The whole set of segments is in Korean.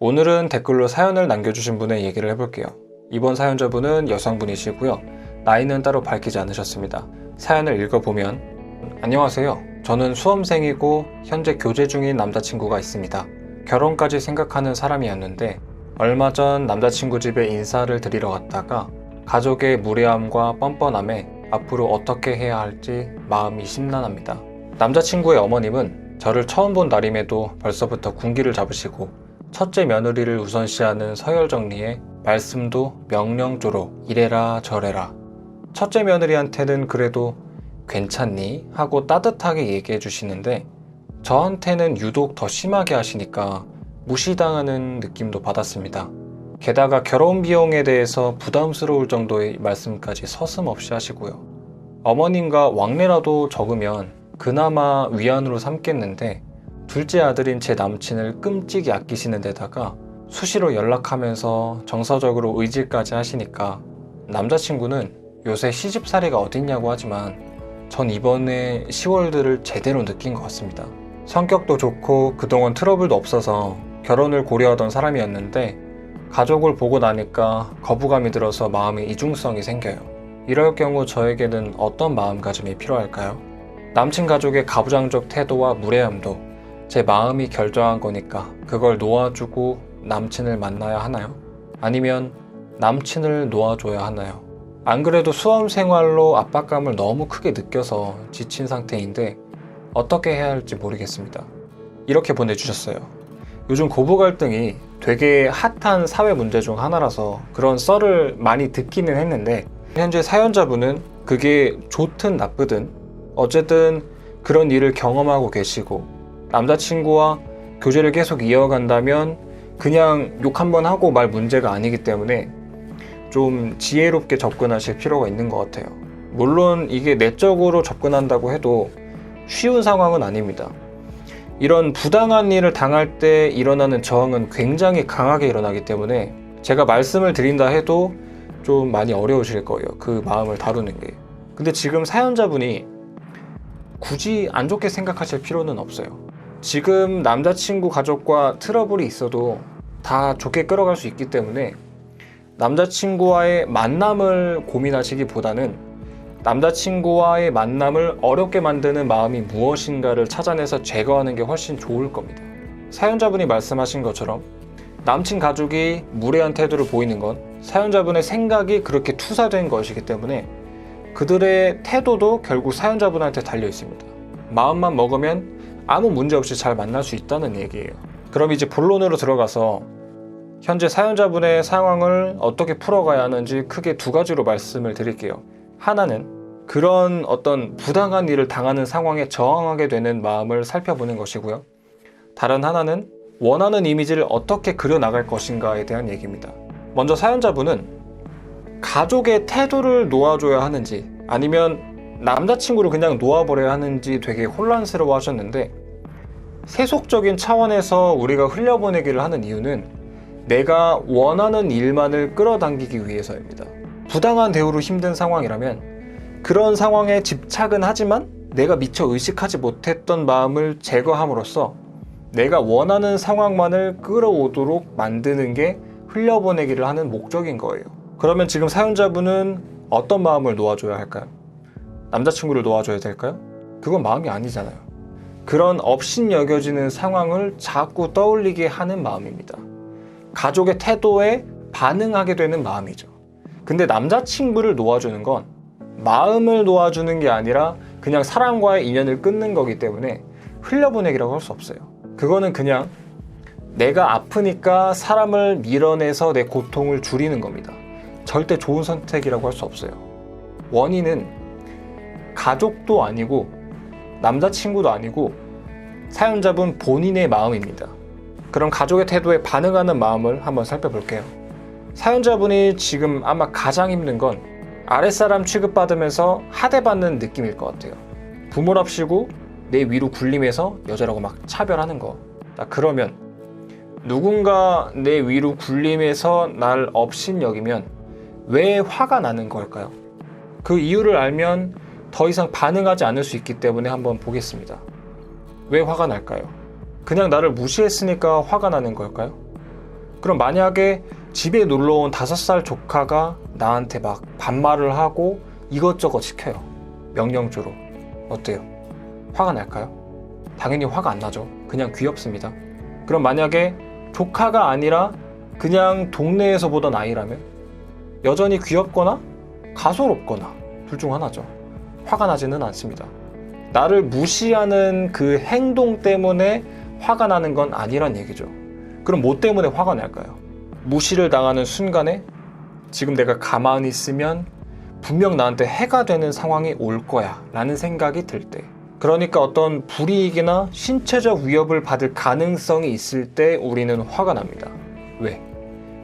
오늘은 댓글로 사연을 남겨주신 분의 얘기를 해볼게요. 이번 사연자분은 여성분이시고요. 나이는 따로 밝히지 않으셨습니다. 사연을 읽어보면, 안녕하세요. 저는 수험생이고 현재 교제 중인 남자친구가 있습니다. 결혼까지 생각하는 사람이었는데 얼마 전 남자친구 집에 인사를 드리러 갔다가 가족의 무례함과 뻔뻔함에 앞으로 어떻게 해야 할지 마음이 심란합니다. 남자친구의 어머님은 저를 처음 본 날임에도 벌써부터 군기를 잡으시고 첫째 며느리를 우선시하는 서열 정리에 말씀도 명령조로 이래라 저래라. 첫째 며느리한테는 그래도 괜찮니? 하고 따뜻하게 얘기해 주시는데 저한테는 유독 더 심하게 하시니까 무시당하는 느낌도 받았습니다. 게다가 결혼 비용에 대해서 부담스러울 정도의 말씀까지 서슴없이 하시고요. 어머님과 왕래라도 적으면 그나마 위안으로 삼겠는데 둘째 아들인 제 남친을 끔찍이 아끼시는 데다가 수시로 연락하면서 정서적으로 의지까지 하시니까 남자친구는 요새 시집살이가 어딨냐고 하지만 전 이번에 10월들을 제대로 느낀 것 같습니다. 성격도 좋고 그동안 트러블도 없어서 결혼을 고려하던 사람이었는데 가족을 보고 나니까 거부감이 들어서 마음에 이중성이 생겨요. 이럴 경우 저에게는 어떤 마음가짐이 필요할까요? 남친 가족의 가부장적 태도와 무례함도 제 마음이 결정한 거니까 그걸 놓아주고 남친을 만나야 하나요? 아니면 남친을 놓아줘야 하나요? 안 그래도 수험 생활로 압박감을 너무 크게 느껴서 지친 상태인데 어떻게 해야 할지 모르겠습니다. 이렇게 보내주셨어요. 요즘 고부 갈등이 되게 핫한 사회 문제 중 하나라서 그런 썰을 많이 듣기는 했는데 현재 사연자분은 그게 좋든 나쁘든 어쨌든 그런 일을 경험하고 계시고 남자친구와 교제를 계속 이어간다면 그냥 욕 한번 하고 말 문제가 아니기 때문에 좀 지혜롭게 접근하실 필요가 있는 것 같아요. 물론 이게 내적으로 접근한다고 해도 쉬운 상황은 아닙니다. 이런 부당한 일을 당할 때 일어나는 저항은 굉장히 강하게 일어나기 때문에 제가 말씀을 드린다 해도 좀 많이 어려우실 거예요. 그 마음을 다루는 게. 근데 지금 사연자분이 굳이 안 좋게 생각하실 필요는 없어요. 지금 남자친구 가족과 트러블이 있어도 다 좋게 끌어갈 수 있기 때문에 남자친구와의 만남을 고민하시기보다는 남자친구와의 만남을 어렵게 만드는 마음이 무엇인가를 찾아내서 제거하는 게 훨씬 좋을 겁니다. 사연자분이 말씀하신 것처럼 남친 가족이 무례한 태도를 보이는 건 사연자분의 생각이 그렇게 투사된 것이기 때문에 그들의 태도도 결국 사연자분한테 달려 있습니다. 마음만 먹으면 아무 문제 없이 잘 만날 수 있다는 얘기예요. 그럼 이제 본론으로 들어가서 현재 사연자분의 상황을 어떻게 풀어가야 하는지 크게 두 가지로 말씀을 드릴게요. 하나는 그런 어떤 부당한 일을 당하는 상황에 저항하게 되는 마음을 살펴보는 것이고요. 다른 하나는 원하는 이미지를 어떻게 그려나갈 것인가에 대한 얘기입니다. 먼저 사연자분은 가족의 태도를 놓아줘야 하는지 아니면 남자친구를 그냥 놓아버려야 하는지 되게 혼란스러워 하셨는데 세속적인 차원에서 우리가 흘려보내기를 하는 이유는 내가 원하는 일만을 끌어당기기 위해서입니다. 부당한 대우로 힘든 상황이라면 그런 상황에 집착은 하지만 내가 미처 의식하지 못했던 마음을 제거함으로써 내가 원하는 상황만을 끌어오도록 만드는 게 흘려보내기를 하는 목적인 거예요. 그러면 지금 사연자분은 어떤 마음을 놓아줘야 할까요? 남자친구를 놓아줘야 될까요? 그건 마음이 아니잖아요. 그런 업신 여겨지는 상황을 자꾸 떠올리게 하는 마음입니다. 가족의 태도에 반응하게 되는 마음이죠. 근데 남자친구를 놓아주는 건 마음을 놓아주는 게 아니라 그냥 사람과의 인연을 끊는 거기 때문에 흘려보내기라고 할 수 없어요. 그거는 그냥 내가 아프니까 사람을 밀어내서 내 고통을 줄이는 겁니다. 절대 좋은 선택이라고 할 수 없어요. 원인은 가족도 아니고 남자친구도 아니고 사연자분 본인의 마음입니다. 그럼 가족의 태도에 반응하는 마음을 한번 살펴볼게요. 사연자분이 지금 아마 가장 힘든 건 아랫사람 취급받으면서 하대받는 느낌일 것 같아요. 부모랍시고 내 위로 굴림해서 여자라고 막 차별하는 거. 그러면 누군가 내 위로 굴림해서 날 업신여기면 왜 화가 나는 걸까요? 그 이유를 알면 더 이상 반응하지 않을 수 있기 때문에 한번 보겠습니다. 왜 화가 날까요? 그냥 나를 무시했으니까 화가 나는 걸까요? 그럼 만약에 집에 놀러온 5살 조카가 나한테 막 반말을 하고 이것저것 시켜요. 명령조로. 어때요? 화가 날까요? 당연히 화가 안 나죠. 그냥 귀엽습니다. 그럼 만약에 조카가 아니라 그냥 동네에서 보던 아이라면 여전히 귀엽거나 가소롭거나 둘 중 하나죠. 화가 나지는 않습니다. 나를 무시하는 그 행동 때문에 화가 나는 건 아니란 얘기죠. 그럼 뭐 때문에 화가 날까요? 무시를 당하는 순간에 지금 내가 가만히 있으면 분명 나한테 해가 되는 상황이 올 거야 라는 생각이 들 때, 그러니까 어떤 불이익이나 신체적 위협을 받을 가능성이 있을 때 우리는 화가 납니다. 왜?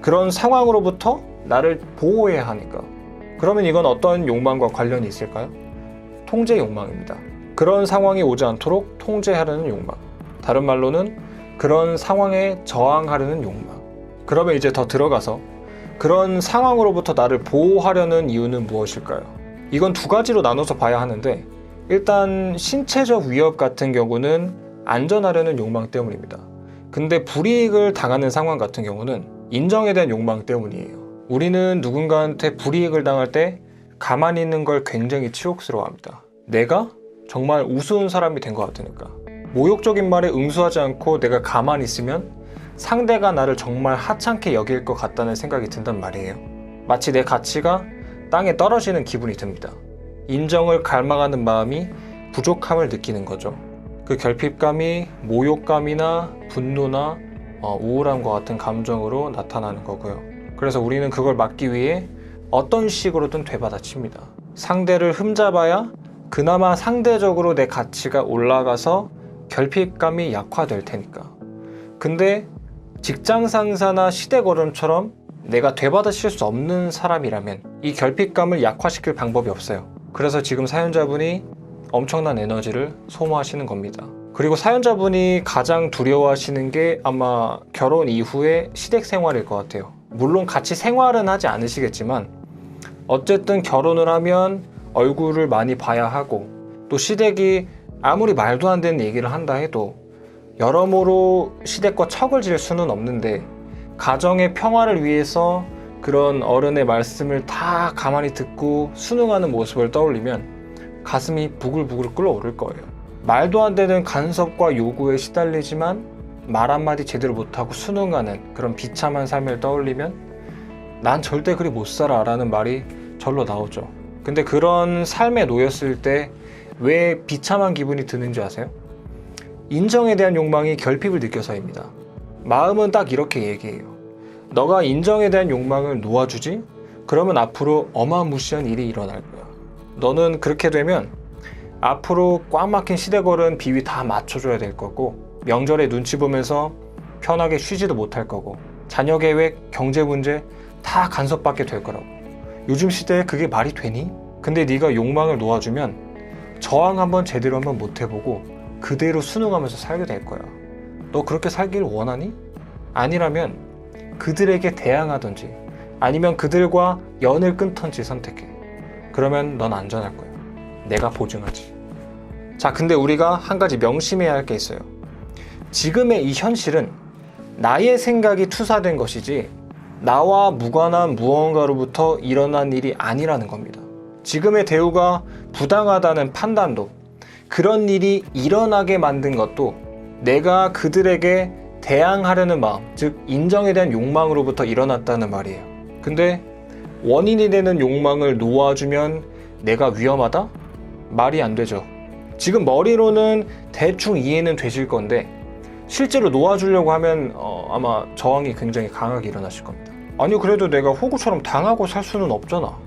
그런 상황으로부터 나를 보호해야 하니까. 그러면 이건 어떤 욕망과 관련이 있을까요? 통제 욕망입니다. 그런 상황이 오지 않도록 통제하려는 욕망. 다른 말로는 그런 상황에 저항하려는 욕망. 그러면 이제 더 들어가서 그런 상황으로부터 나를 보호하려는 이유는 무엇일까요? 이건 두 가지로 나눠서 봐야 하는데, 일단 신체적 위협 같은 경우는 안전하려는 욕망 때문입니다. 근데 불이익을 당하는 상황 같은 경우는 인정에 대한 욕망 때문이에요. 우리는 누군가한테 불이익을 당할 때 가만히 있는 걸 굉장히 치욕스러워합니다. 내가 정말 우스운 사람이 된 것 같으니까. 모욕적인 말에 응수하지 않고 내가 가만히 있으면 상대가 나를 정말 하찮게 여길 것 같다는 생각이 든단 말이에요. 마치 내 가치가 땅에 떨어지는 기분이 듭니다. 인정을 갈망하는 마음이 부족함을 느끼는 거죠. 그 결핍감이 모욕감이나 분노나 우울함과 같은 감정으로 나타나는 거고요. 그래서 우리는 그걸 막기 위해 어떤 식으로든 되받아칩니다. 상대를 흠잡아야 그나마 상대적으로 내 가치가 올라가서 결핍감이 약화될 테니까. 근데 직장 상사나 시댁 어른처럼 내가 되받아칠 수 없는 사람이라면 이 결핍감을 약화시킬 방법이 없어요. 그래서 지금 사연자분이 엄청난 에너지를 소모하시는 겁니다. 그리고 사연자분이 가장 두려워하시는 게 아마 결혼 이후의 시댁 생활일 것 같아요. 물론 같이 생활은 하지 않으시겠지만 어쨌든 결혼을 하면 얼굴을 많이 봐야 하고, 또 시댁이 아무리 말도 안 되는 얘기를 한다 해도 여러모로 시댁과 척을 지을 수는 없는데, 가정의 평화를 위해서 그런 어른의 말씀을 다 가만히 듣고 순응하는 모습을 떠올리면 가슴이 부글부글 끓어오를 거예요. 말도 안 되는 간섭과 요구에 시달리지만 말 한마디 제대로 못하고 순응하는 그런 비참한 삶을 떠올리면 난 절대 그리 못 살아 라는 말이 절로 나오죠. 근데 그런 삶에 놓였을 때 왜 비참한 기분이 드는지 아세요? 인정에 대한 욕망이 결핍을 느껴서입니다. 마음은 딱 이렇게 얘기해요. 너가 인정에 대한 욕망을 놓아주지? 그러면 앞으로 어마무시한 일이 일어날 거야. 너는 그렇게 되면 앞으로 꽉 막힌 시댁어른 비위 다 맞춰줘야 될 거고, 명절에 눈치 보면서 편하게 쉬지도 못할 거고, 자녀 계획, 경제 문제 다 간섭받게 될 거라고. 요즘 시대에 그게 말이 되니? 근데 네가 욕망을 놓아주면 저항 한번 제대로 한번 못 해보고 그대로 순응하면서 살게 될 거야. 너 그렇게 살기를 원하니? 아니라면 그들에게 대항하든지 아니면 그들과 연을 끊던지 선택해. 그러면 넌 안전할 거야. 내가 보증하지. 자, 근데 우리가 한 가지 명심해야 할 게 있어요. 지금의 이 현실은 나의 생각이 투사된 것이지 나와 무관한 무언가로부터 일어난 일이 아니라는 겁니다. 지금의 대우가 부당하다는 판단도, 그런 일이 일어나게 만든 것도 내가 그들에게 대항하려는 마음, 즉 인정에 대한 욕망으로부터 일어났다는 말이에요. 근데 원인이 되는 욕망을 놓아주면 내가 위험하다? 말이 안 되죠. 지금 머리로는 대충 이해는 되실 건데 실제로 놓아주려고 하면 아마 저항이 굉장히 강하게 일어나실 겁니다. 아니 그래도 내가 호구처럼 당하고 살 수는 없잖아.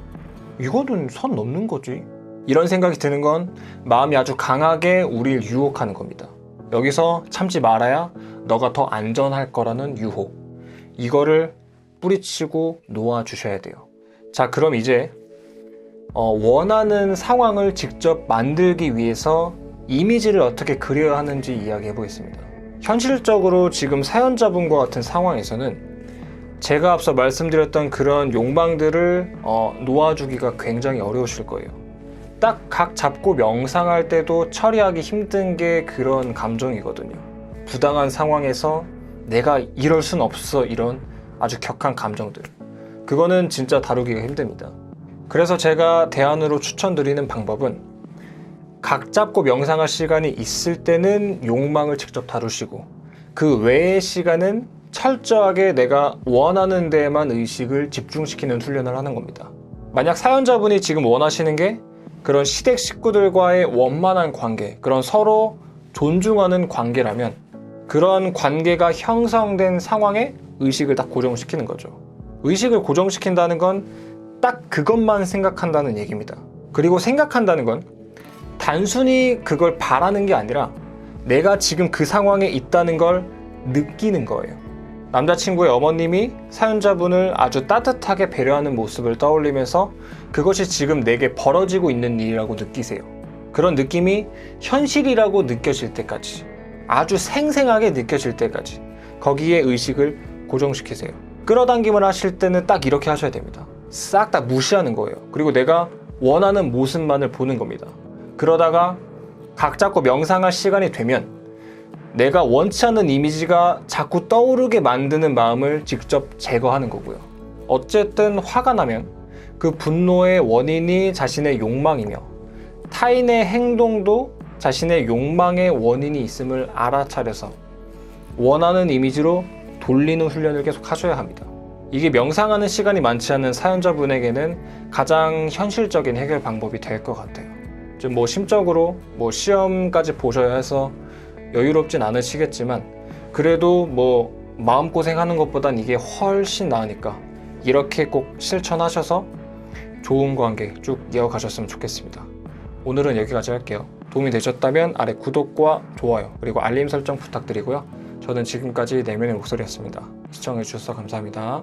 이거는 선 넘는 거지. 이런 생각이 드는 건 마음이 아주 강하게 우리를 유혹하는 겁니다. 여기서 참지 말아야 너가 더 안전할 거라는 유혹. 이거를 뿌리치고 놓아주셔야 돼요. 자, 그럼 이제 원하는 상황을 직접 만들기 위해서 이미지를 어떻게 그려야 하는지 이야기해 보겠습니다. 현실적으로 지금 사연자분과 같은 상황에서는 제가 앞서 말씀드렸던 그런 욕망들을 놓아주기가 굉장히 어려우실 거예요. 딱 각 잡고 명상할 때도 처리하기 힘든 게 그런 감정이거든요. 부당한 상황에서 내가 이럴 순 없어, 이런 아주 격한 감정들. 그거는 진짜 다루기가 힘듭니다. 그래서 제가 대안으로 추천드리는 방법은 각 잡고 명상할 시간이 있을 때는 욕망을 직접 다루시고 그 외의 시간은 철저하게 내가 원하는 데에만 의식을 집중시키는 훈련을 하는 겁니다. 만약 사연자분이 지금 원하시는 게 그런 시댁 식구들과의 원만한 관계, 그런 서로 존중하는 관계라면 그런 관계가 형성된 상황에 의식을 딱 고정시키는 거죠. 의식을 고정시킨다는 건 딱 그것만 생각한다는 얘기입니다. 그리고 생각한다는 건 단순히 그걸 바라는 게 아니라 내가 지금 그 상황에 있다는 걸 느끼는 거예요. 남자친구의 어머님이 사연자분을 아주 따뜻하게 배려하는 모습을 떠올리면서 그것이 지금 내게 벌어지고 있는 일이라고 느끼세요. 그런 느낌이 현실이라고 느껴질 때까지, 아주 생생하게 느껴질 때까지 거기에 의식을 고정시키세요. 끌어당김을 하실 때는 딱 이렇게 하셔야 됩니다. 싹 다 무시하는 거예요. 그리고 내가 원하는 모습만을 보는 겁니다. 그러다가 각 잡고 명상할 시간이 되면 내가 원치 않는 이미지가 자꾸 떠오르게 만드는 마음을 직접 제거하는 거고요. 어쨌든 화가 나면 그 분노의 원인이 자신의 욕망이며 타인의 행동도 자신의 욕망의 원인이 있음을 알아차려서 원하는 이미지로 돌리는 훈련을 계속 하셔야 합니다. 이게 명상하는 시간이 많지 않은 사연자분에게는 가장 현실적인 해결 방법이 될 것 같아요. 좀 심적으로 시험까지 보셔야 해서 여유롭진 않으시겠지만 그래도 마음고생하는 것보단 이게 훨씬 나으니까 이렇게 꼭 실천하셔서 좋은 관계 쭉 이어가셨으면 좋겠습니다. 오늘은 여기까지 할게요. 도움이 되셨다면 아래 구독과 좋아요 그리고 알림 설정 부탁드리고요. 저는 지금까지 내면의 목소리였습니다. 시청해주셔서 감사합니다.